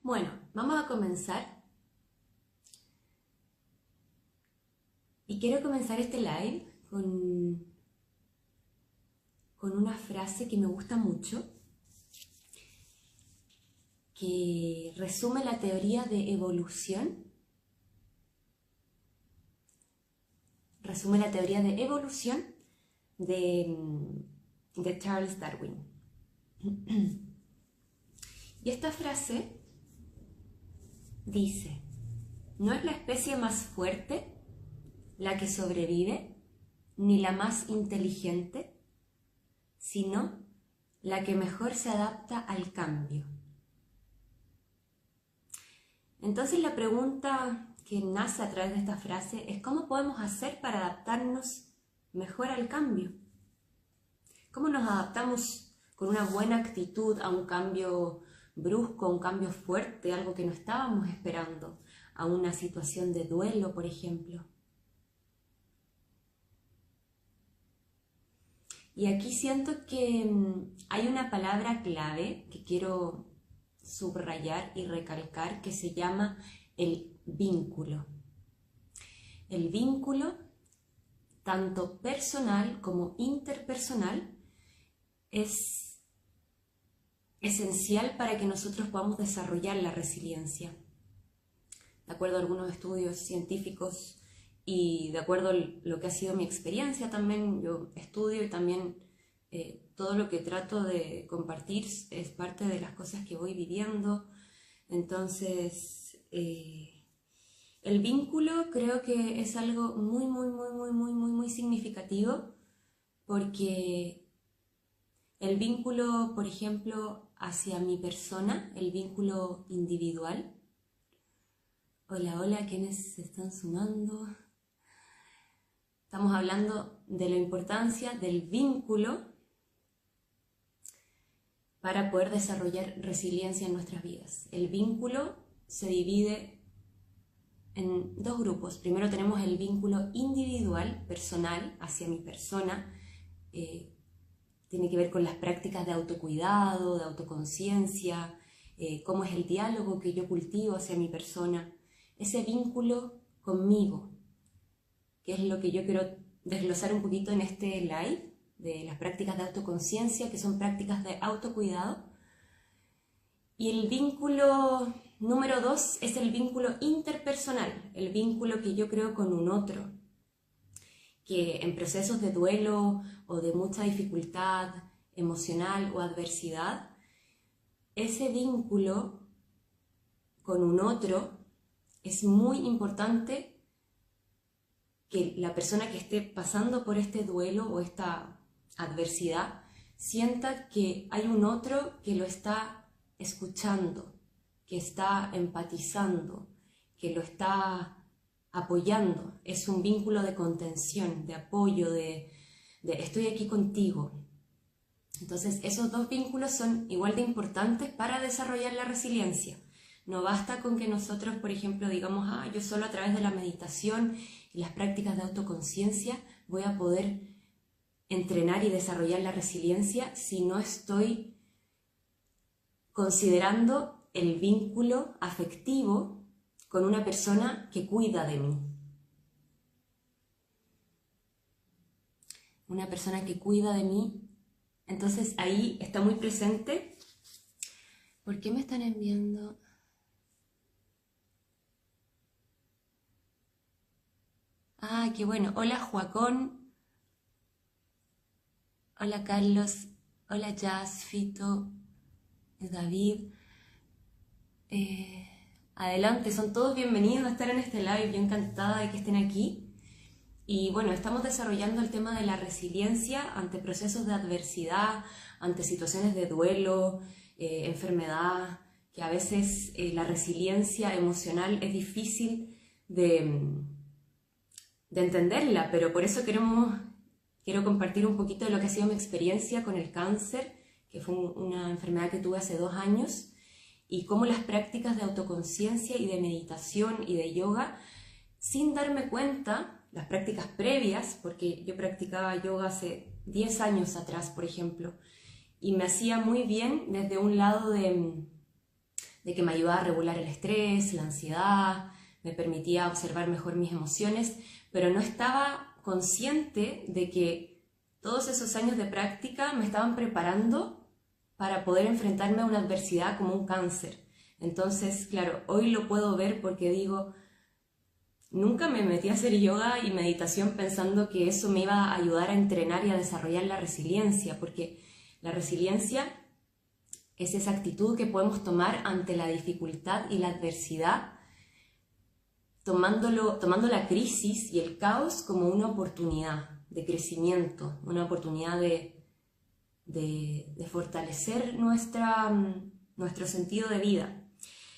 Bueno, vamos a comenzar. Y quiero comenzar este live con una frase que me gusta mucho, que resume la teoría de evolución. Resume la teoría de evolución de Charles Darwin. Y esta frase dice: no es la especie más fuerte la que sobrevive, ni la más inteligente, sino la que mejor se adapta al cambio. Entonces la pregunta que nace a través de esta frase es: ¿cómo podemos hacer para adaptarnos mejor al cambio? ¿Cómo nos adaptamos con una buena actitud a un cambio brusco, a un cambio fuerte, algo que no estábamos esperando, a una situación de duelo, por ejemplo? Y aquí siento que hay una palabra clave que quiero subrayar y recalcar, que se llama el vínculo. El vínculo, tanto personal como interpersonal, es esencial para que nosotros podamos desarrollar la resiliencia. De acuerdo a algunos estudios científicos y de acuerdo a lo que ha sido mi experiencia también, yo estudio y también todo lo que trato de compartir es parte de las cosas que voy viviendo. Entonces, el vínculo creo que es algo muy significativo, porque el vínculo, por ejemplo, hacia mi persona, el vínculo individual. Hola, hola, ¿quiénes se están sumando? Estamos hablando de la importancia del vínculo para poder desarrollar resiliencia en nuestras vidas. El vínculo se divide en dos grupos. Primero tenemos el vínculo individual, personal, hacia mi persona. Tiene que ver con las prácticas de autocuidado, de autoconciencia, cómo es el diálogo que yo cultivo hacia mi persona. Ese vínculo conmigo, que es lo que yo quiero desglosar un poquito en este live, de las prácticas de autoconciencia, que son prácticas de autocuidado. Y el vínculo número 2 es el vínculo interpersonal, el vínculo que yo creo con un otro, que en procesos de duelo o de mucha dificultad emocional o adversidad, ese vínculo con un otro es muy importante, que la persona que esté pasando por este duelo o esta adversidad sienta que hay un otro que lo está escuchando, que está empatizando, que lo está apoyando. Es un vínculo de contención, de apoyo, de estoy aquí contigo. Entonces esos dos vínculos son igual de importantes para desarrollar la resiliencia. No basta con que nosotros, por ejemplo, digamos: yo solo a través de la meditación y las prácticas de autoconciencia voy a poder entrenar y desarrollar la resiliencia, si no estoy considerando el vínculo afectivo con una persona que cuida de mí. Una persona que cuida de mí. Entonces ahí está muy presente. ¿Por qué me están enviando? Qué bueno. Hola, Joacón. Hola, Carlos. Hola, Jazz, Fito, David. Adelante, son todos bienvenidos a estar en este live. Yo encantada de que estén aquí. Y bueno, estamos desarrollando el tema de la resiliencia ante procesos de adversidad, ante situaciones de duelo, enfermedad, que a veces la resiliencia emocional es difícil de entenderla, pero por eso quiero compartir un poquito de lo que ha sido mi experiencia con el cáncer, que fue una enfermedad que tuve hace 2 años, y cómo las prácticas de autoconciencia y de meditación y de yoga, sin darme cuenta, las prácticas previas, porque yo practicaba yoga hace 10 años atrás, por ejemplo, y me hacía muy bien desde un lado de de que me ayudaba a regular el estrés, la ansiedad, me permitía observar mejor mis emociones, pero no estaba consciente de que todos esos años de práctica me estaban preparando para poder enfrentarme a una adversidad como un cáncer. Entonces, claro, hoy lo puedo ver porque digo, nunca me metí a hacer yoga y meditación pensando que eso me iba a ayudar a entrenar y a desarrollar la resiliencia, porque la resiliencia es esa actitud que podemos tomar ante la dificultad y la adversidad, tomando la crisis y el caos como una oportunidad de crecimiento, una oportunidad de fortalecer nuestro sentido de vida.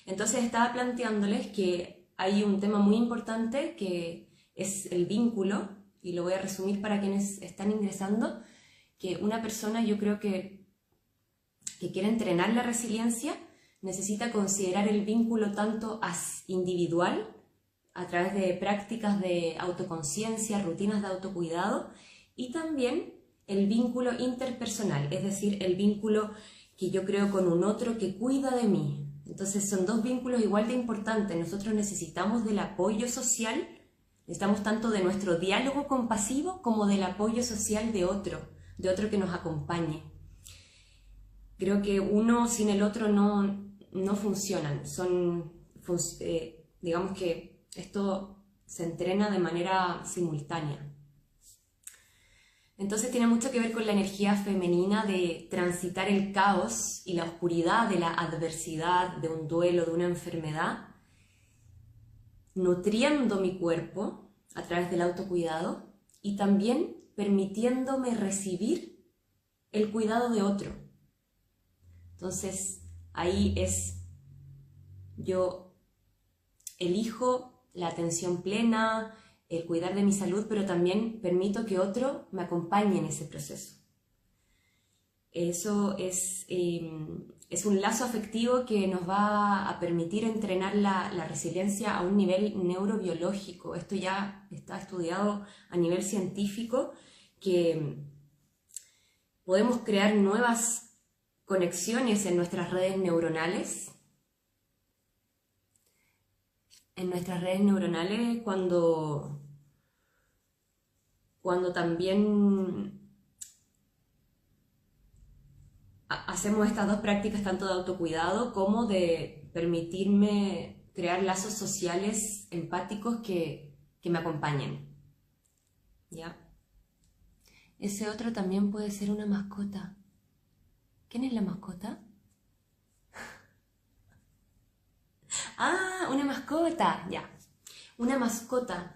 Entonces estaba planteándoles que hay un tema muy importante que es el vínculo, y lo voy a resumir para quienes están ingresando, que una persona, yo creo que quiere entrenar la resiliencia necesita considerar el vínculo tanto individual, a través de prácticas de autoconciencia, rutinas de autocuidado, y también el vínculo interpersonal, es decir, el vínculo que yo creo con un otro que cuida de mí. Entonces son dos vínculos igual de importantes. Nosotros necesitamos del apoyo social, necesitamos tanto de nuestro diálogo compasivo como del apoyo social de otro que nos acompañe. Creo que uno sin el otro no funcionan. Digamos que esto se entrena de manera simultánea. Entonces tiene mucho que ver con la energía femenina de transitar el caos y la oscuridad de la adversidad, de un duelo, de una enfermedad, nutriendo mi cuerpo a través del autocuidado y también permitiéndome recibir el cuidado de otro. Entonces ahí yo elijo la atención plena, el cuidar de mi salud, pero también permito que otro me acompañe en ese proceso. Eso es un lazo afectivo que nos va a permitir entrenar la resiliencia a un nivel neurobiológico. Esto ya está estudiado a nivel científico, que podemos crear nuevas conexiones en nuestras redes neuronales. Cuando también hacemos estas dos prácticas, tanto de autocuidado como de permitirme crear lazos sociales empáticos que me acompañen. ¿Ya? Ese otro también puede ser una mascota. ¿Quién es la mascota? Ah, una mascota, ya. Una mascota.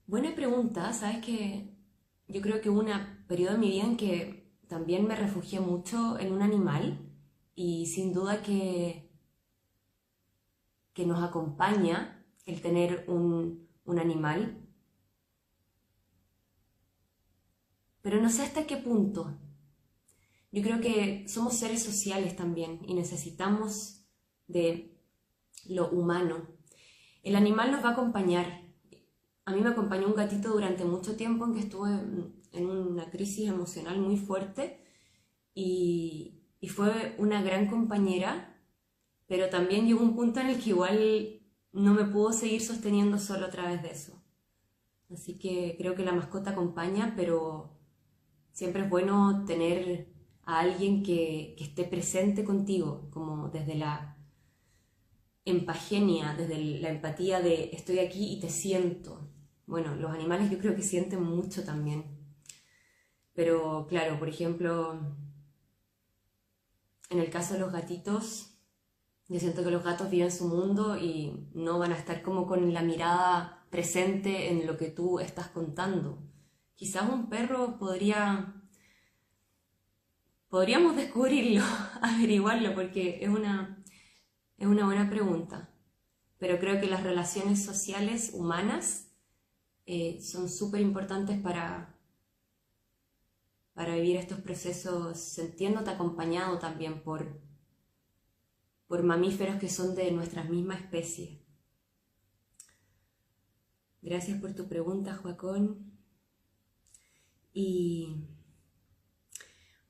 Buena pregunta, ¿sabes qué? Yo creo que hubo un periodo en mi vida en que también me refugié mucho en un animal y sin duda que nos acompaña el tener un animal. Pero no sé hasta qué punto. Yo creo que somos seres sociales también y necesitamos de lo humano. El animal nos va a acompañar. A mí me acompañó un gatito durante mucho tiempo en que estuve en una crisis emocional muy fuerte y fue una gran compañera, pero también llegó un punto en el que igual no me pudo seguir sosteniendo solo a través de eso. Así que creo que la mascota acompaña, pero siempre es bueno tener a alguien que esté presente contigo, como desde la empagenia, desde la empatía de estoy aquí y te siento. Bueno, los animales yo creo que sienten mucho también. Pero claro, por ejemplo, en el caso de los gatitos, yo siento que los gatos viven su mundo y no van a estar como con la mirada presente en lo que tú estás contando. Quizás un perro podríamos descubrirlo, averiguarlo, porque es una buena pregunta. Pero creo que las relaciones sociales humanas son súper importantes para vivir estos procesos sintiéndote acompañado también por mamíferos que son de nuestra misma especie. Gracias por tu pregunta, Joaquín. Y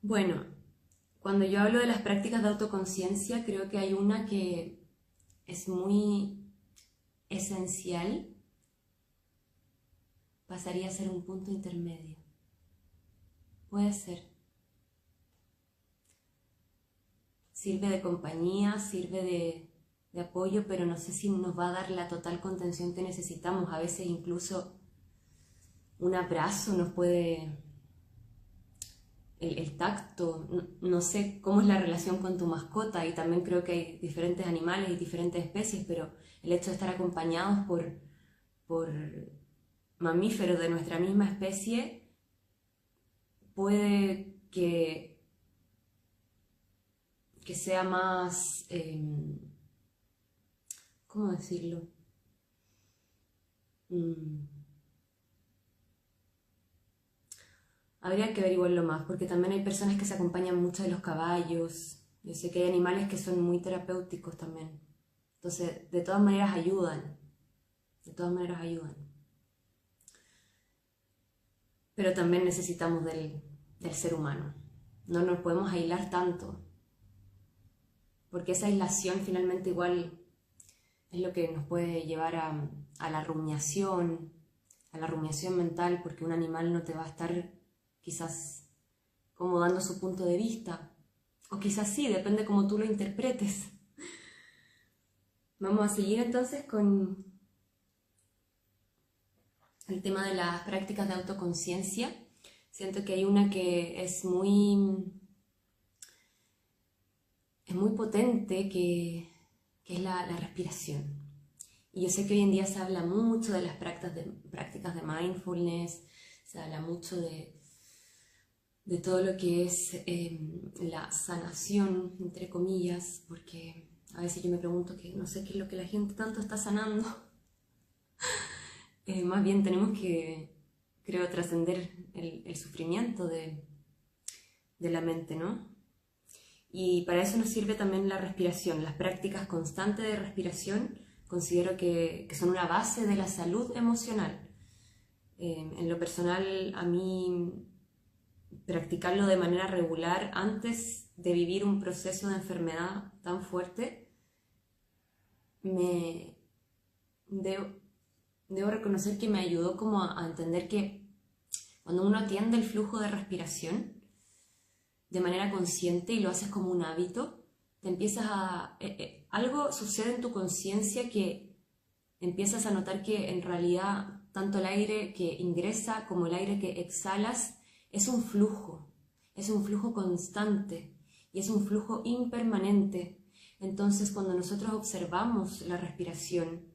bueno, Cuando yo hablo de las prácticas de autoconciencia, creo que hay una que es muy esencial, pasaría a ser un punto intermedio. Puede ser. Sirve de compañía, sirve de apoyo, pero no sé si nos va a dar la total contención que necesitamos. A veces incluso un abrazo nos puede... El tacto, no sé cómo es la relación con tu mascota, y también creo que hay diferentes animales y diferentes especies, pero el hecho de estar acompañados por mamíferos de nuestra misma especie puede que sea más, ¿cómo decirlo? Habría que averiguarlo más, porque también hay personas que se acompañan mucho de los caballos. Yo sé que hay animales que son muy terapéuticos también. Entonces, de todas maneras ayudan. De todas maneras ayudan. Pero también necesitamos del ser humano. No nos podemos aislar tanto, porque esa aislación finalmente igual es lo que nos puede llevar a la rumiación mental, porque un animal no te va a estar quizás como dando su punto de vista, o quizás sí, depende cómo tú lo interpretes. Vamos a seguir entonces con el tema de las prácticas de autoconciencia. Siento que hay una que es muy potente, que es la respiración. Y yo sé que hoy en día se habla mucho de las prácticas de mindfulness, se habla mucho de todo lo que es la sanación, entre comillas, porque a veces yo me pregunto que no sé qué es lo que la gente tanto está sanando. Más bien tenemos que, creo, trascender el sufrimiento de la mente, ¿no? Y para eso nos sirve también la respiración. Las prácticas constantes de respiración considero que son una base de la salud emocional. En lo personal, a mí practicarlo de manera regular antes de vivir un proceso de enfermedad tan fuerte, debo reconocer que me ayudó como a entender que cuando uno atiende el flujo de respiración de manera consciente y lo haces como un hábito, te empiezas algo sucede en tu conciencia que empiezas a notar que en realidad tanto el aire que ingresa como el aire que exhalas es un flujo constante y es un flujo impermanente. Entonces, cuando nosotros observamos la respiración,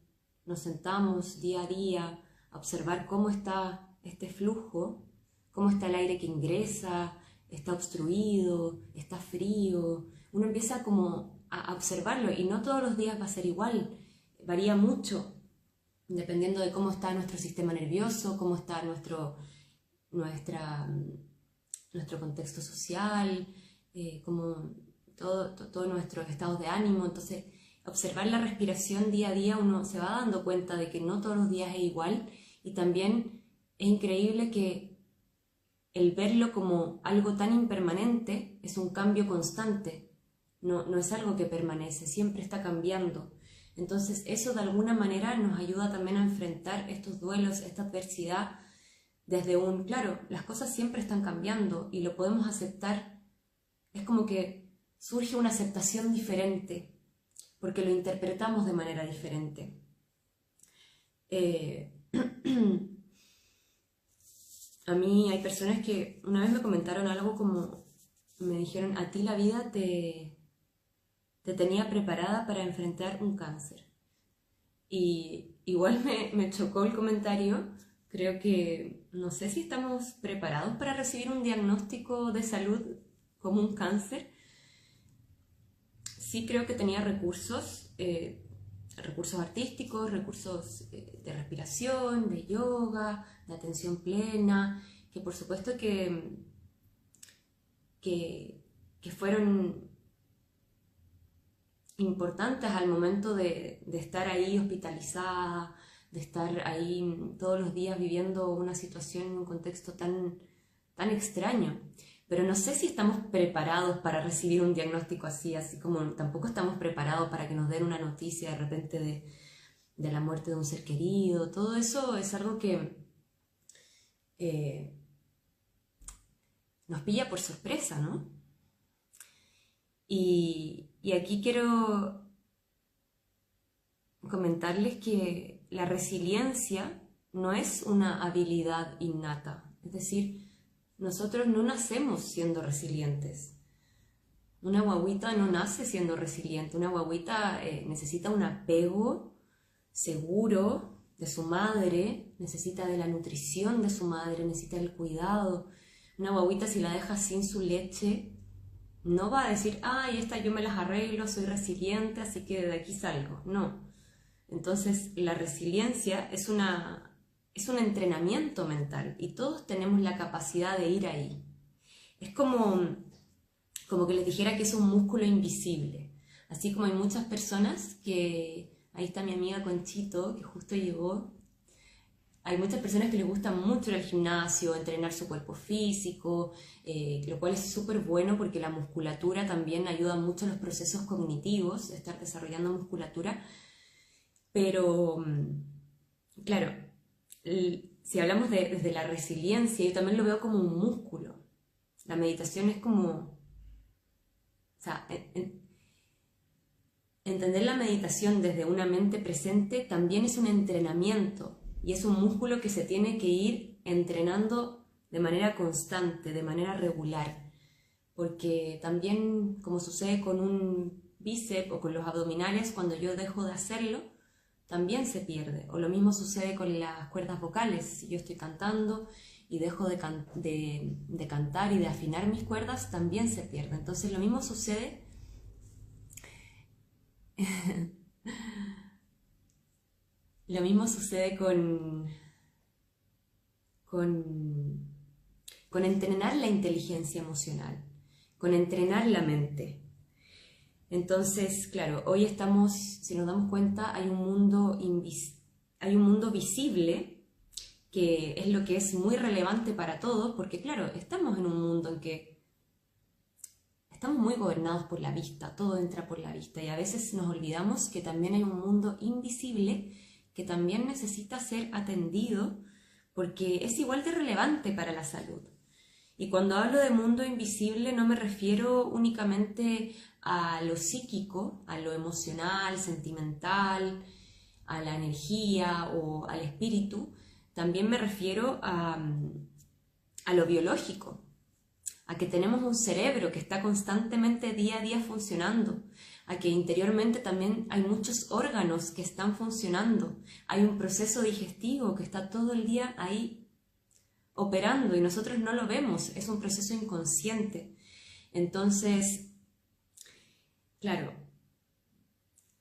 nos sentamos día a día a observar cómo está este flujo, cómo está el aire que ingresa, está obstruido, está frío. Uno empieza como a observarlo, y no todos los días va a ser igual, varía mucho, dependiendo de cómo está nuestro sistema nervioso, cómo está nuestro contexto social, como todos nuestros estados de ánimo. Entonces, observar la respiración día a día, uno se va dando cuenta de que no todos los días es igual, y también es increíble que el verlo como algo tan impermanente es un cambio constante, no es algo que permanece, siempre está cambiando. Entonces eso de alguna manera nos ayuda también a enfrentar estos duelos, esta adversidad, desde claro, las cosas siempre están cambiando y lo podemos aceptar. Es como que surge una aceptación diferente, porque lo interpretamos de manera diferente. A mí hay personas que una vez me comentaron algo como, me dijeron, a ti la vida te tenía preparada para enfrentar un cáncer. Y igual me chocó el comentario. Creo que no sé si estamos preparados para recibir un diagnóstico de salud como un cáncer. Sí creo que tenía recursos artísticos, recursos de respiración, de yoga, de atención plena, que por supuesto que fueron importantes al momento de estar ahí hospitalizada, de estar ahí todos los días viviendo una situación en un contexto tan extraño. pero no sé si estamos preparados para recibir un diagnóstico así, así como tampoco estamos preparados para que nos den una noticia de repente de la muerte de un ser querido. Todo eso es algo que nos pilla por sorpresa, ¿no? Y aquí quiero comentarles que la resiliencia no es una habilidad innata, es decir, nosotros no nacemos siendo resilientes. Una guagüita no nace siendo resiliente, una guagüita necesita un apego seguro de su madre, necesita de la nutrición de su madre, necesita el cuidado. Una guagüita, si la deja sin su leche, no va a decir, ay, esta yo me las arreglo, soy resiliente, así que de aquí salgo. No. Entonces, la resiliencia es un entrenamiento mental y todos tenemos la capacidad de ir ahí. Es como que les dijera que es un músculo invisible. Así como hay muchas personas que... Ahí está mi amiga Conchito, que justo llegó. Hay muchas personas que les gusta mucho ir al gimnasio, entrenar su cuerpo físico, lo cual es súper bueno porque la musculatura también ayuda mucho a los procesos cognitivos, estar desarrollando musculatura. Pero, claro, si hablamos desde la resiliencia, yo también lo veo como un músculo. La meditación es como... O sea, entender la meditación desde una mente presente también es un entrenamiento y es un músculo que se tiene que ir entrenando de manera constante, de manera regular, porque también, como sucede con un bíceps o con los abdominales, cuando yo dejo de hacerlo, también se pierde. O lo mismo sucede con las cuerdas vocales. Si yo estoy cantando y dejo de cantar y de afinar mis cuerdas, también se pierde. Entonces lo mismo sucede lo mismo sucede con entrenar la inteligencia emocional, con entrenar la mente. Entonces, claro, hoy estamos, si nos damos cuenta, hay un mundo visible que es lo que es muy relevante para todos, porque claro, estamos en un mundo en que estamos muy gobernados por la vista, todo entra por la vista y a veces nos olvidamos que también hay un mundo invisible que también necesita ser atendido porque es igual de relevante para la salud. Y cuando hablo de mundo invisible no me refiero únicamente a lo psíquico, a lo emocional, sentimental, a la energía o al espíritu, también me refiero a lo biológico, a que tenemos un cerebro que está constantemente día a día funcionando, a que interiormente también hay muchos órganos que están funcionando, hay un proceso digestivo que está todo el día ahí operando y nosotros no lo vemos, es un proceso inconsciente. Entonces, claro,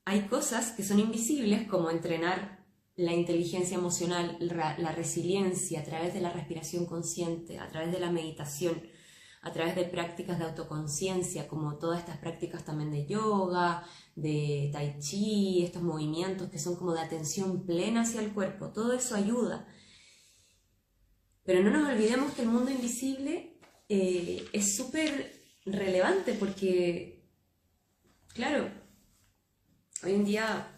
hay cosas que son invisibles como entrenar la inteligencia emocional, la resiliencia a través de la respiración consciente, a través de la meditación, a través de prácticas de autoconciencia, como todas estas prácticas también de yoga, de tai chi, estos movimientos que son como de atención plena hacia el cuerpo, todo eso ayuda. Pero no nos olvidemos que el mundo invisible es súper relevante porque, claro, hoy en día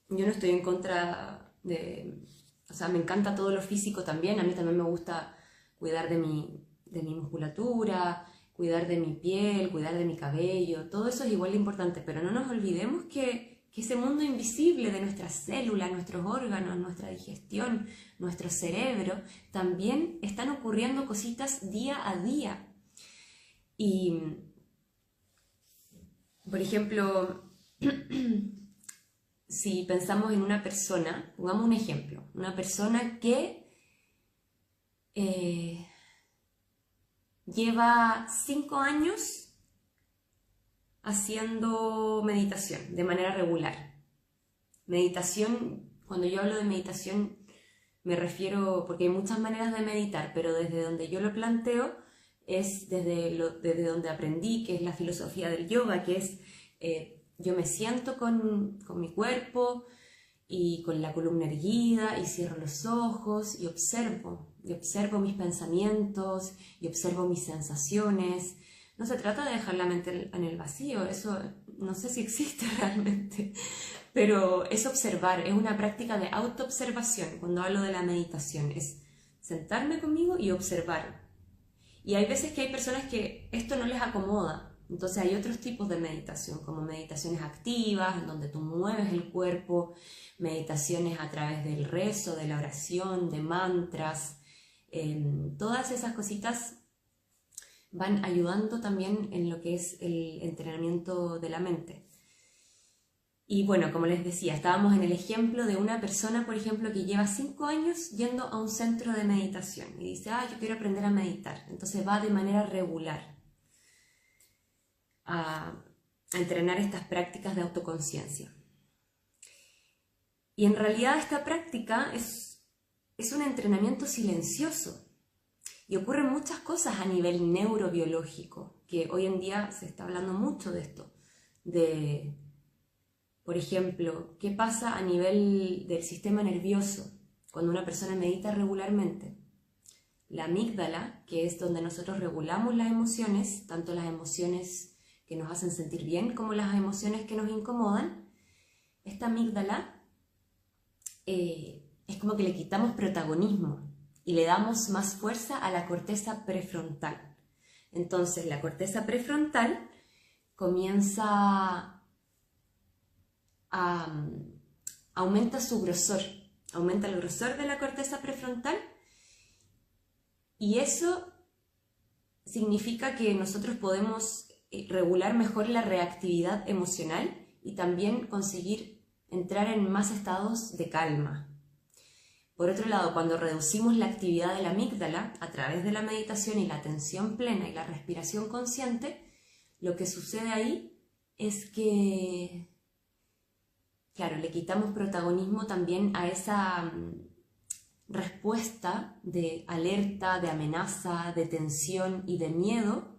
yo no estoy en contra de... O sea, me encanta todo lo físico también, a mí también me gusta cuidar de mi musculatura, cuidar de mi piel, cuidar de mi cabello, todo eso es igual de importante, pero no nos olvidemos que ese mundo invisible de nuestras células, nuestros órganos, nuestra digestión, nuestro cerebro, también están ocurriendo cositas día a día. Y, por ejemplo, si pensamos en una persona, pongamos un ejemplo, una persona que lleva 5 años haciendo meditación de manera regular. Meditación, cuando yo hablo de meditación me refiero, porque hay muchas maneras de meditar, pero desde donde yo lo planteo es desde donde aprendí, que es la filosofía del yoga, que es yo me siento con mi cuerpo y con la columna erguida y cierro los ojos y observo y observo mis pensamientos y observo mis sensaciones. No se trata de dejar la mente en el vacío, eso no sé si existe realmente, pero es observar, es una práctica de autoobservación. Cuando hablo de la meditación, es sentarme conmigo y observar. Y hay veces que hay personas que esto no les acomoda, entonces hay otros tipos de meditación, como meditaciones activas, en donde tú mueves el cuerpo, meditaciones a través del rezo, de la oración, de mantras, todas esas cositas van ayudando también en lo que es el entrenamiento de la mente. Y bueno, como les decía, estábamos en el ejemplo de una persona, por ejemplo, que lleva 5 años yendo a un centro de meditación y dice, yo quiero aprender a meditar. Entonces va de manera regular a entrenar estas prácticas de autoconciencia. Y en realidad esta práctica es un entrenamiento silencioso. Y ocurren muchas cosas a nivel neurobiológico, que hoy en día se está hablando mucho de esto. Por ejemplo, ¿qué pasa a nivel del sistema nervioso cuando una persona medita regularmente? La amígdala, que es donde nosotros regulamos las emociones, tanto las emociones que nos hacen sentir bien como las emociones que nos incomodan, esta amígdala es como que le quitamos protagonismo y le damos más fuerza a la corteza prefrontal. Entonces la corteza prefrontal comienza aumenta su grosor, aumenta el grosor de la corteza prefrontal y eso significa que nosotros podemos regular mejor la reactividad emocional y también conseguir entrar en más estados de calma. Por otro lado, cuando reducimos la actividad de la amígdala a través de la meditación y la atención plena y la respiración consciente, lo que sucede ahí es que, claro, le quitamos protagonismo también a esa respuesta de alerta, de amenaza, de tensión y de miedo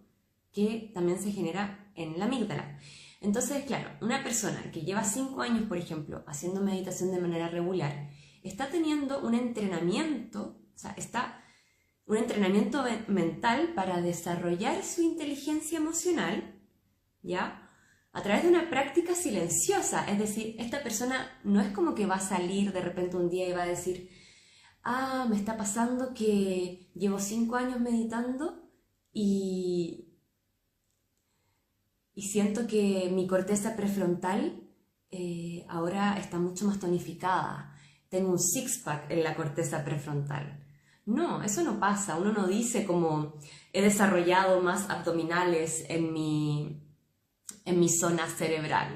que también se genera en la amígdala. Entonces, claro, una persona que lleva 5 años, por ejemplo, haciendo meditación de manera regular, está teniendo un entrenamiento, un entrenamiento mental para desarrollar su inteligencia emocional, ¿ya? A través de una práctica silenciosa. Es decir, esta persona no es como que va a salir de repente un día y va a decir, me está pasando que llevo 5 años meditando y siento que mi corteza prefrontal ahora está mucho más tonificada. Tengo un six-pack en la corteza prefrontal. No, eso no pasa. Uno no dice como he desarrollado más abdominales en mi zona cerebral.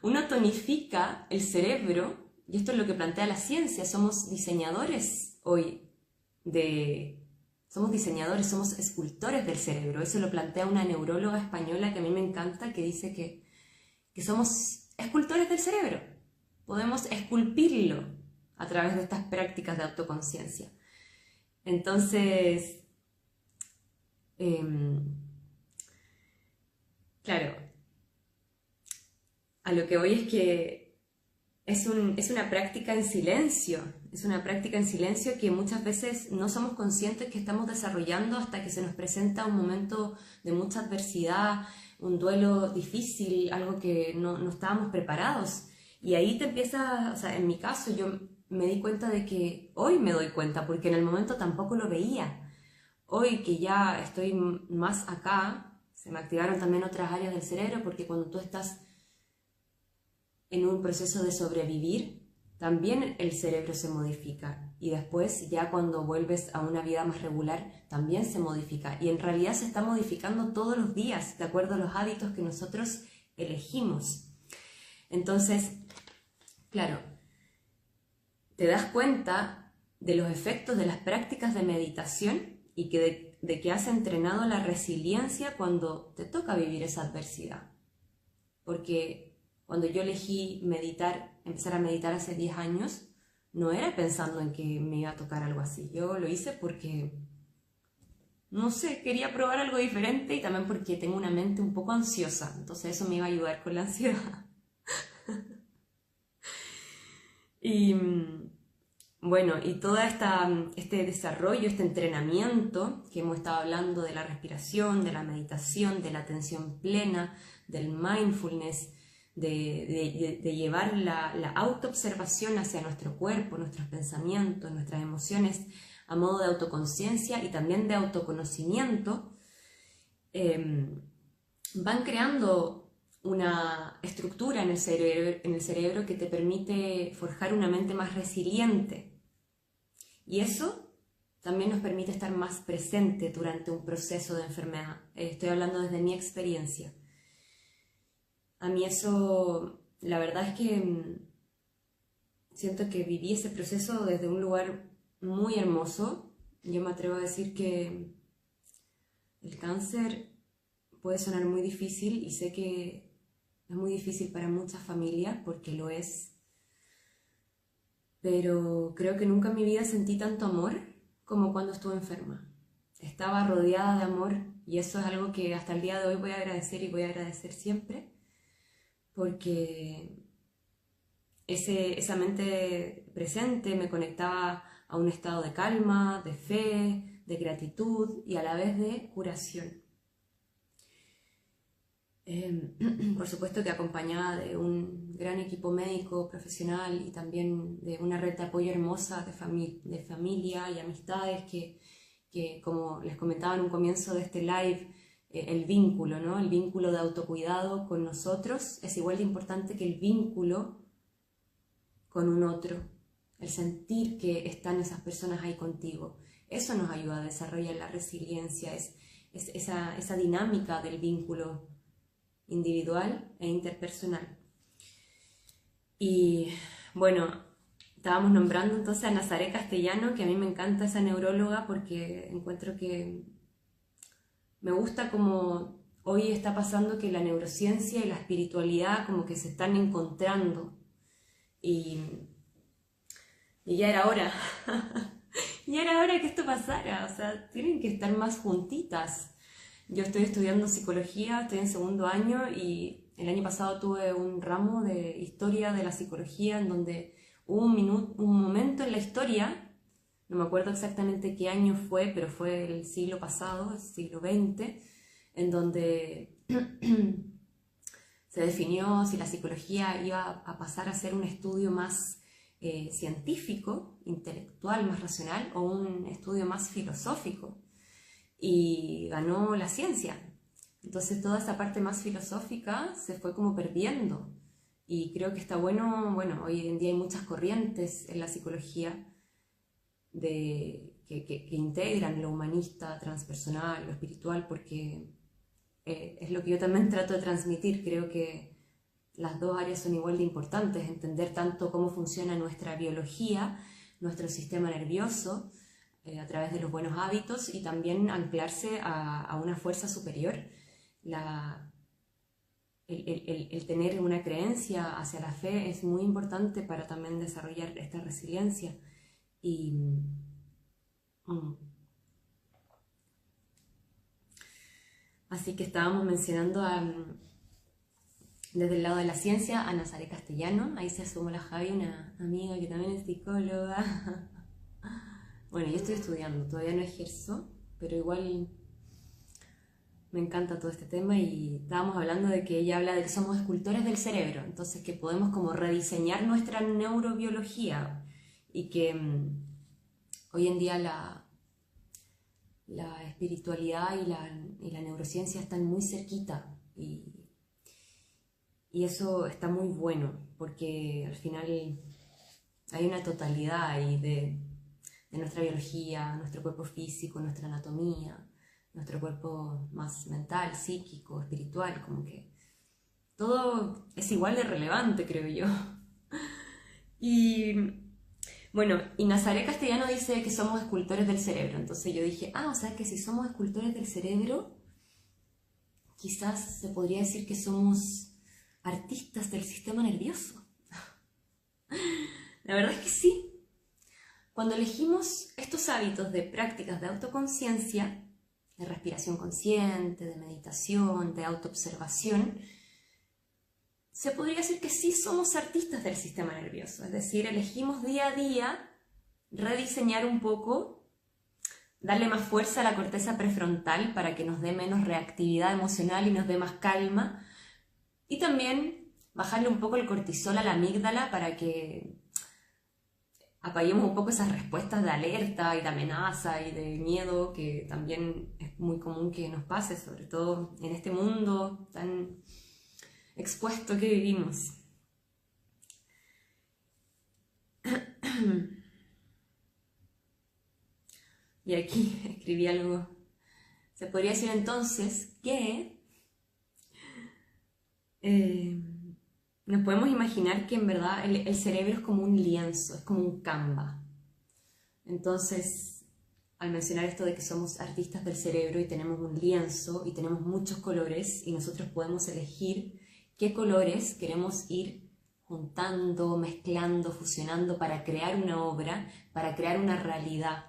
Uno tonifica el cerebro, y esto es lo que plantea la ciencia. Somos diseñadores hoy somos escultores del cerebro. Eso lo plantea una neuróloga española que a mí me encanta, que dice que somos escultores del cerebro. Podemos esculpirlo a través de estas prácticas de autoconciencia. Entonces, claro, a lo que voy es que es una práctica en silencio. Es una práctica en silencio que muchas veces no somos conscientes que estamos desarrollando hasta que se nos presenta un momento de mucha adversidad, un duelo difícil, algo que no estábamos preparados. Y ahí te empiezas, en mi caso yo me di cuenta de que hoy me doy cuenta, porque en el momento tampoco lo veía. Hoy que ya estoy más acá, se me activaron también otras áreas del cerebro, porque cuando tú estás en un proceso de sobrevivir, también el cerebro se modifica. Y después, ya cuando vuelves a una vida más regular, también se modifica. Y en realidad se está modificando todos los días, de acuerdo a los hábitos que nosotros elegimos. Entonces, claro, te das cuenta de los efectos de las prácticas de meditación y de que has entrenado la resiliencia cuando te toca vivir esa adversidad. Porque cuando yo elegí empezar a meditar hace 10 años, no era pensando en que me iba a tocar algo así. Yo lo hice porque, no sé, quería probar algo diferente y también porque tengo una mente un poco ansiosa. Entonces eso me iba a ayudar con la ansiedad. Y bueno, y todo este desarrollo, este entrenamiento que hemos estado hablando de la respiración, de la meditación, de la atención plena, del mindfulness, de llevar la autoobservación hacia nuestro cuerpo, nuestros pensamientos, nuestras emociones, a modo de autoconciencia y también de autoconocimiento, van creando una estructura en el cerebro que te permite forjar una mente más resiliente. Y eso también nos permite estar más presente durante un proceso de enfermedad. Estoy hablando desde mi experiencia. A mí eso, la verdad es que siento que viví ese proceso desde un lugar muy hermoso. Yo me atrevo a decir que el cáncer puede sonar muy difícil y sé que es muy difícil para muchas familias porque lo es, pero creo que nunca en mi vida sentí tanto amor como cuando estuve enferma. Estaba rodeada de amor y eso es algo que hasta el día de hoy voy a agradecer y voy a agradecer siempre, porque esa mente presente me conectaba a un estado de calma, de fe, de gratitud y a la vez de curación. Por supuesto que acompañada de un gran equipo médico profesional y también de una red de apoyo hermosa de familia y amistades que, como les comentaba en un comienzo de este live, el vínculo, ¿no? El vínculo de autocuidado con nosotros es igual de importante que el vínculo con un otro, el sentir que están esas personas ahí contigo. Eso nos ayuda a desarrollar la resiliencia, es esa dinámica del vínculo individual e interpersonal. Y bueno, estábamos nombrando entonces a Nazaré Castellano, que a mí me encanta esa neuróloga porque encuentro que me gusta como hoy está pasando que la neurociencia y la espiritualidad como que se están encontrando y ya era hora. Ya era hora que esto pasara, o sea, tienen que estar más juntitas. Yo estoy estudiando psicología, estoy en segundo año y el año pasado tuve un ramo de historia de la psicología en donde hubo un momento en la historia, no me acuerdo exactamente qué año fue, pero fue el siglo pasado, el siglo XX, en donde se definió si la psicología iba a pasar a ser un estudio más científico, intelectual, más racional, o un estudio más filosófico. Y ganó la ciencia. Entonces toda esa parte más filosófica se fue como perdiendo. Y creo que está bueno, hoy en día hay muchas corrientes en la psicología que integran lo humanista, transpersonal, lo espiritual, porque es lo que yo también trato de transmitir. Creo que las dos áreas son igual de importantes, entender tanto cómo funciona nuestra biología, nuestro sistema nervioso, a través de los buenos hábitos y también anclarse a una fuerza superior. El tener una creencia hacia la fe es muy importante para también desarrollar esta resiliencia. Así que estábamos mencionando desde el lado de la ciencia a Nazaré Castellano. Ahí se asomó la Javi, una amiga que también es psicóloga. Bueno, yo estoy estudiando, todavía no ejerzo, pero igual me encanta todo este tema y estábamos hablando de que ella habla de que somos escultores del cerebro, entonces que podemos como rediseñar nuestra neurobiología y que hoy en día la espiritualidad y la neurociencia están muy cerquita y eso está muy bueno porque al final hay una totalidad ahí de nuestra biología, nuestro cuerpo físico, nuestra anatomía, nuestro cuerpo más mental, psíquico, espiritual, como que todo es igual de relevante, creo yo. Y bueno, y Nazaré Castellano dice que somos escultores del cerebro, entonces yo dije, o sea que si somos escultores del cerebro, quizás se podría decir que somos artistas del sistema nervioso. La verdad es que sí. Cuando elegimos estos hábitos de prácticas de autoconciencia, de respiración consciente, de meditación, de autoobservación, se podría decir que sí somos artistas del sistema nervioso, es decir, elegimos día a día rediseñar un poco, darle más fuerza a la corteza prefrontal para que nos dé menos reactividad emocional y nos dé más calma. Y también bajarle un poco el cortisol a la amígdala para que apaguemos un poco esas respuestas de alerta y de amenaza y de miedo que también es muy común que nos pase, sobre todo en este mundo tan expuesto que vivimos. Y aquí escribí algo. Se podría decir entonces que nos podemos imaginar que en verdad el cerebro es como un lienzo, es como un Canva. Entonces, al mencionar esto de que somos artistas del cerebro y tenemos un lienzo y tenemos muchos colores y nosotros podemos elegir qué colores queremos ir juntando, mezclando, fusionando para crear una obra, para crear una realidad.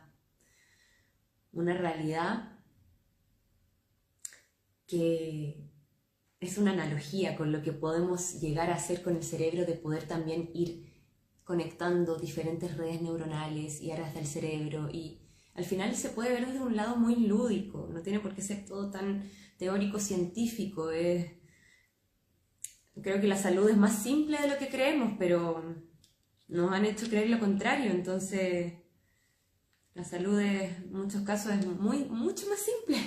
Una realidad que es una analogía con lo que podemos llegar a hacer con el cerebro, de poder también ir conectando diferentes redes neuronales y áreas del cerebro, y al final se puede ver desde un lado muy lúdico, no tiene por qué ser todo tan teórico científico. Creo que la salud es más simple de lo que creemos, pero nos han hecho creer lo contrario. Entonces la salud en muchos casos es mucho más simple.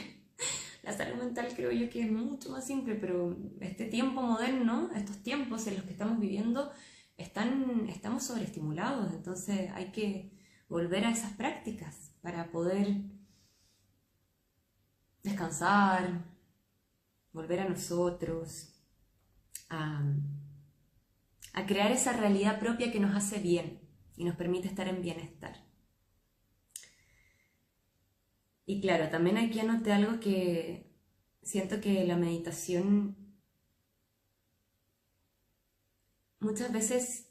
La salud mental creo yo que es mucho más simple, pero este tiempo moderno, estos tiempos en los que estamos viviendo, estamos sobreestimulados. Entonces hay que volver a esas prácticas para poder descansar, volver a nosotros, a crear esa realidad propia que nos hace bien y nos permite estar en bienestar. Y claro, también aquí anoté algo que siento que la meditación muchas veces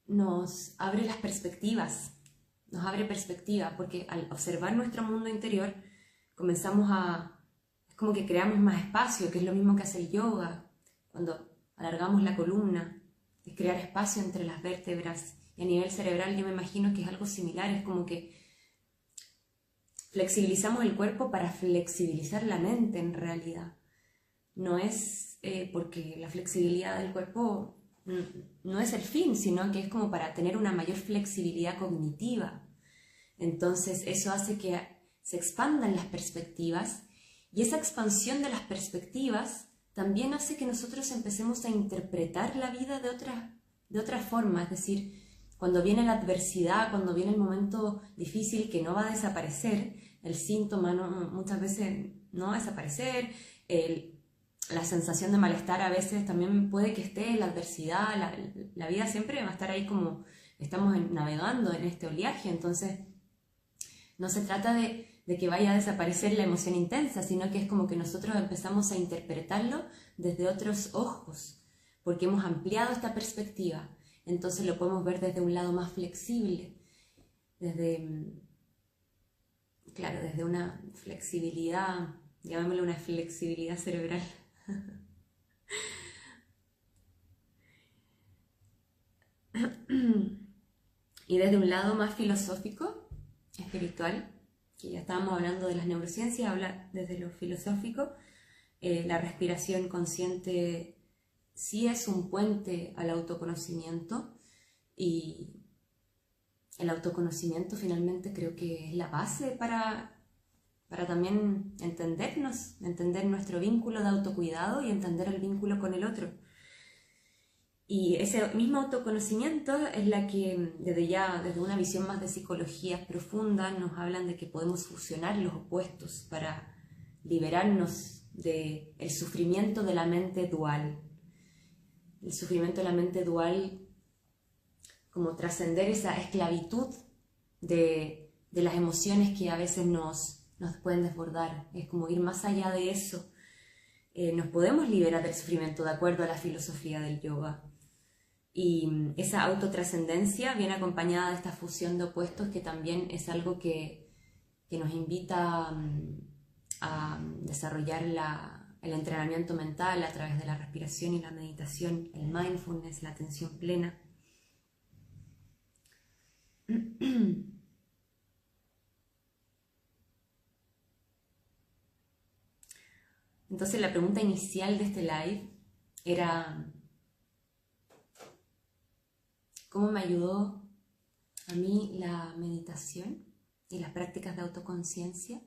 nos abre las perspectivas, nos abre perspectiva, porque al observar nuestro mundo interior es como que creamos más espacio, que es lo mismo que hace el yoga, cuando alargamos la columna, es crear espacio entre las vértebras, y a nivel cerebral yo me imagino que es algo similar, es como que flexibilizamos el cuerpo para flexibilizar la mente en realidad. No es porque la flexibilidad del cuerpo no es el fin, sino que es como para tener una mayor flexibilidad cognitiva. Entonces eso hace que se expandan las perspectivas, y esa expansión de las perspectivas también hace que nosotros empecemos a interpretar la vida de otra forma. Es decir, cuando viene la adversidad, cuando viene el momento difícil que no va a desaparecer, el síntoma muchas veces no va a desaparecer, la sensación de malestar a veces también puede que esté, la adversidad, la vida siempre va a estar ahí, como estamos navegando en este oleaje. Entonces no se trata de que vaya a desaparecer la emoción intensa, sino que es como que nosotros empezamos a interpretarlo desde otros ojos, porque hemos ampliado esta perspectiva. Entonces lo podemos ver desde un lado más flexible, desde una flexibilidad, llamémosle una flexibilidad cerebral. Y desde un lado más filosófico, espiritual, que ya estábamos hablando de las neurociencias, habla desde lo filosófico. La respiración consciente sí es un puente al autoconocimiento, y el autoconocimiento finalmente creo que es la base para también entendernos, entender nuestro vínculo de autocuidado y entender el vínculo con el otro. Y ese mismo autoconocimiento es la que desde una visión más de psicología profunda nos hablan de que podemos fusionar los opuestos para liberarnos del sufrimiento de la mente dual. El sufrimiento de la mente dual, como trascender esa esclavitud de las emociones que a veces nos pueden desbordar. Es como ir más allá de eso. Nos podemos liberar del sufrimiento de acuerdo a la filosofía del yoga. Y esa autotrascendencia viene acompañada de esta fusión de opuestos, que también es algo que nos invita a desarrollar el entrenamiento mental a través de la respiración y la meditación, el mindfulness, la atención plena. Entonces la pregunta inicial de este live era: ¿cómo me ayudó a mí la meditación y las prácticas de autoconciencia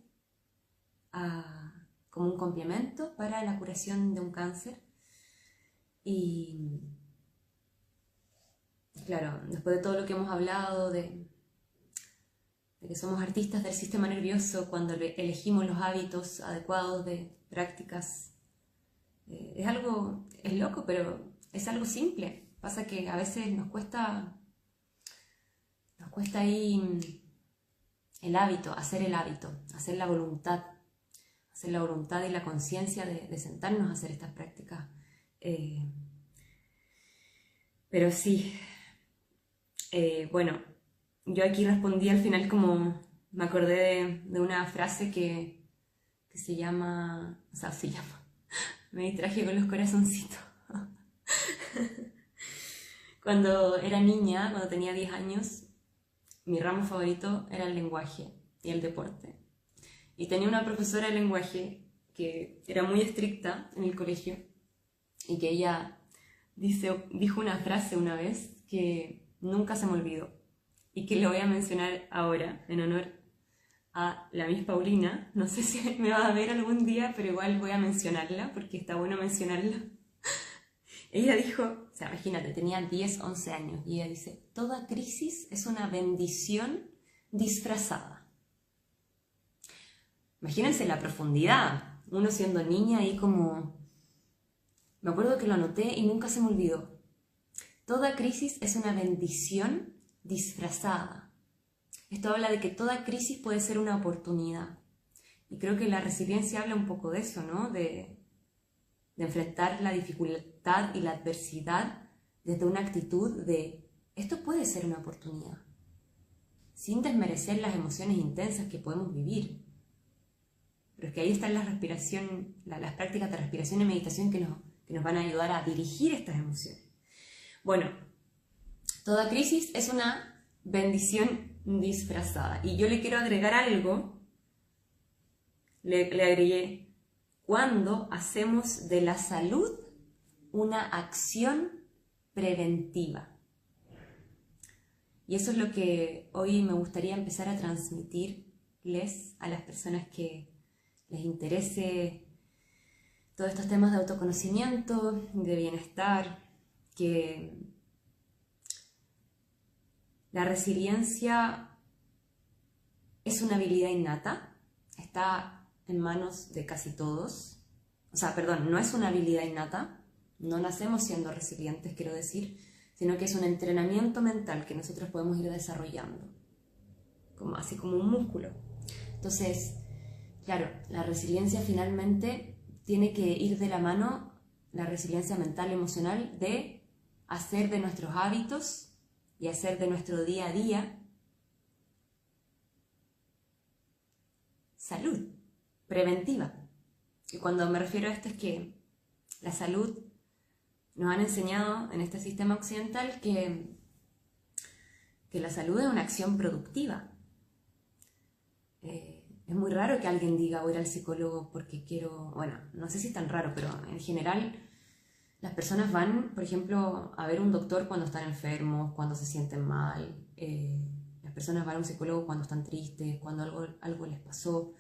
como un complemento para la curación de un cáncer? Y claro, después de todo lo que hemos hablado de que somos artistas del sistema nervioso cuando elegimos los hábitos adecuados de prácticas, es loco, pero es algo simple. Pasa que a veces nos cuesta ahí el hábito, hacer la voluntad y la conciencia de sentarnos a hacer estas prácticas. Pero sí, bueno, yo aquí respondí al final como me acordé de una frase que se llama, me distraje con los corazoncitos. Cuando era niña, cuando tenía 10 años, mi ramo favorito era el lenguaje y el deporte. Y tenía una profesora de lenguaje que era muy estricta en el colegio y que ella dijo una frase una vez que nunca se me olvidó y que le voy a mencionar ahora en honor a la Miss Paulina. No sé si me va a ver algún día, pero igual voy a mencionarla porque está bueno mencionarla. Ella dijo, o sea, imagínate, tenía 10, 11 años y ella dice: toda crisis es una bendición disfrazada. Imagínense la profundidad, uno siendo niña ahí como... Me acuerdo que lo anoté y nunca se me olvidó. Toda crisis es una bendición disfrazada. Esto habla de que toda crisis puede ser una oportunidad. Y creo que la resiliencia habla un poco de eso, ¿no? De enfrentar la dificultad y la adversidad desde una actitud de esto puede ser una oportunidad, sin desmerecer las emociones intensas que podemos vivir. Pero es que ahí están las prácticas de respiración y meditación que nos van a ayudar a dirigir estas emociones. Bueno, toda crisis es una bendición disfrazada. Y yo le quiero agregar algo, le agregué: cuando hacemos de la salud una acción preventiva. Y eso es lo que hoy me gustaría empezar a transmitirles a las personas que les interese todos estos temas de autoconocimiento, de bienestar, que la resiliencia es una habilidad innata, está en manos de casi todos. O sea, perdón, no es una habilidad innata, no nacemos siendo resilientes, quiero decir, sino que es un entrenamiento mental que nosotros podemos ir desarrollando, así como un músculo. Entonces, claro, la resiliencia finalmente tiene que ir de la mano, la resiliencia mental y emocional, de hacer de nuestros hábitos y hacer de nuestro día a día salud preventiva. Y cuando me refiero a esto es que la salud, nos han enseñado en este sistema occidental que la salud es una acción productiva. Es muy raro que alguien diga: voy a ir al psicólogo porque quiero... Bueno, no sé si es tan raro, pero en general las personas van, por ejemplo, a ver un doctor cuando están enfermos, cuando se sienten mal. Las personas van a un psicólogo cuando están tristes, cuando algo les pasó.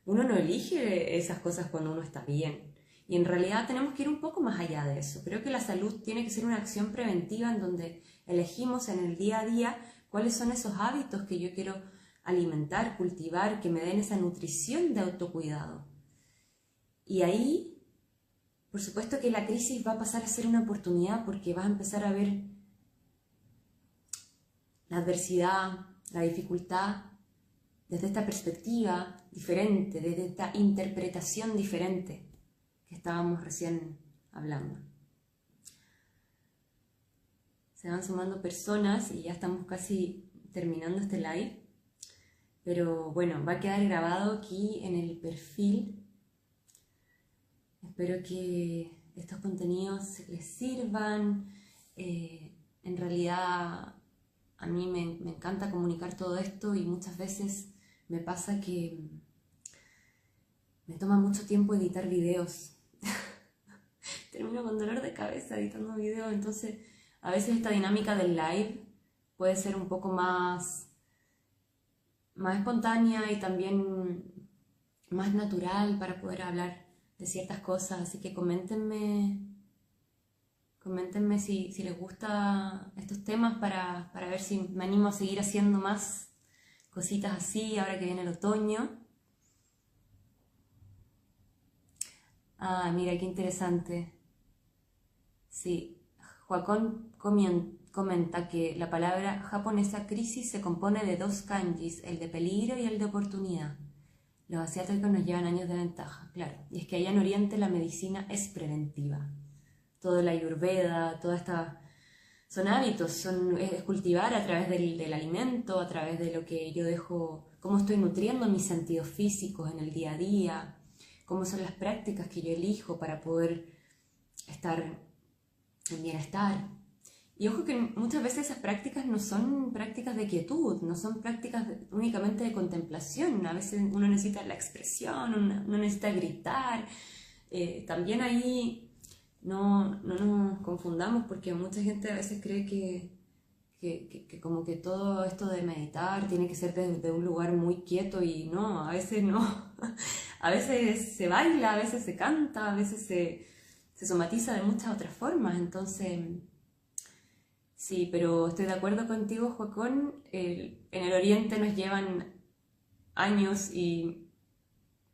Uno no elige esas cosas cuando uno está bien. Y en realidad tenemos que ir un poco más allá de eso. Creo que la salud tiene que ser una acción preventiva en donde elegimos en el día a día cuáles son esos hábitos que yo quiero alimentar, cultivar, que me den esa nutrición de autocuidado. Y ahí, por supuesto que la crisis va a pasar a ser una oportunidad, porque vas a empezar a ver la adversidad, la dificultad, desde esta perspectiva diferente, desde esta interpretación diferente que estábamos recién hablando. Se van sumando personas y ya estamos casi terminando este live. Pero bueno, va a quedar grabado aquí en el perfil. Espero que estos contenidos les sirvan. En realidad a mí me encanta comunicar todo esto y muchas veces me pasa que Me toma mucho tiempo editar videos. Termino con dolor de cabeza editando videos, entonces a veces esta dinámica del live puede ser un poco más espontánea y también más natural para poder hablar de ciertas cosas, así que coméntenme si les gustan estos temas para ver si me animo a seguir haciendo más cositas así ahora que viene el otoño. Ah, mira, qué interesante. Sí, Joacón comenta que la palabra japonesa crisis se compone de dos kanjis, el de peligro y el de oportunidad. Los asiáticos nos llevan años de ventaja, claro. Y es que allá en Oriente la medicina es preventiva. Todo la ayurveda, toda esta... Son hábitos, es cultivar a través del alimento, a través de lo que yo dejo, cómo estoy nutriendo mis sentidos físicos en el día a día, cómo son las prácticas que yo elijo para poder estar en bienestar. Y ojo que muchas veces esas prácticas no son prácticas de quietud, no son prácticas únicamente de contemplación. A veces uno necesita la expresión, uno necesita gritar. También ahí no nos confundamos porque mucha gente a veces cree que como que todo esto de meditar tiene que ser desde un lugar muy quieto y no, a veces no. A veces se baila, a veces se canta, a veces se somatiza de muchas otras formas. Entonces, sí, pero estoy de acuerdo contigo, Joacón. En el Oriente nos llevan años y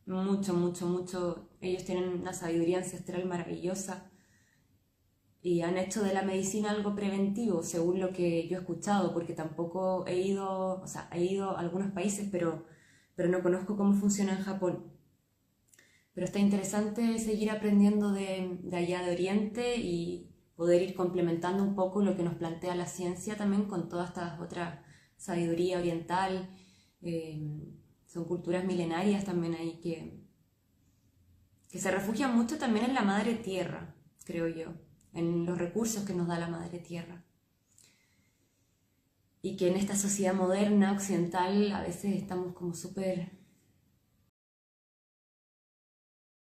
mucho. Ellos tienen una sabiduría ancestral maravillosa y han hecho de la medicina algo preventivo, según lo que yo he escuchado, porque tampoco he ido, o sea, he ido a algunos países, pero no conozco cómo funciona en Japón. Pero está interesante seguir aprendiendo de allá de Oriente y poder ir complementando un poco lo que nos plantea la ciencia también con toda esta otra sabiduría oriental. Son culturas milenarias también ahí que se refugian mucho también en la madre tierra, creo yo, en los recursos que nos da la madre tierra. Y que en esta sociedad moderna, occidental, a veces estamos como súper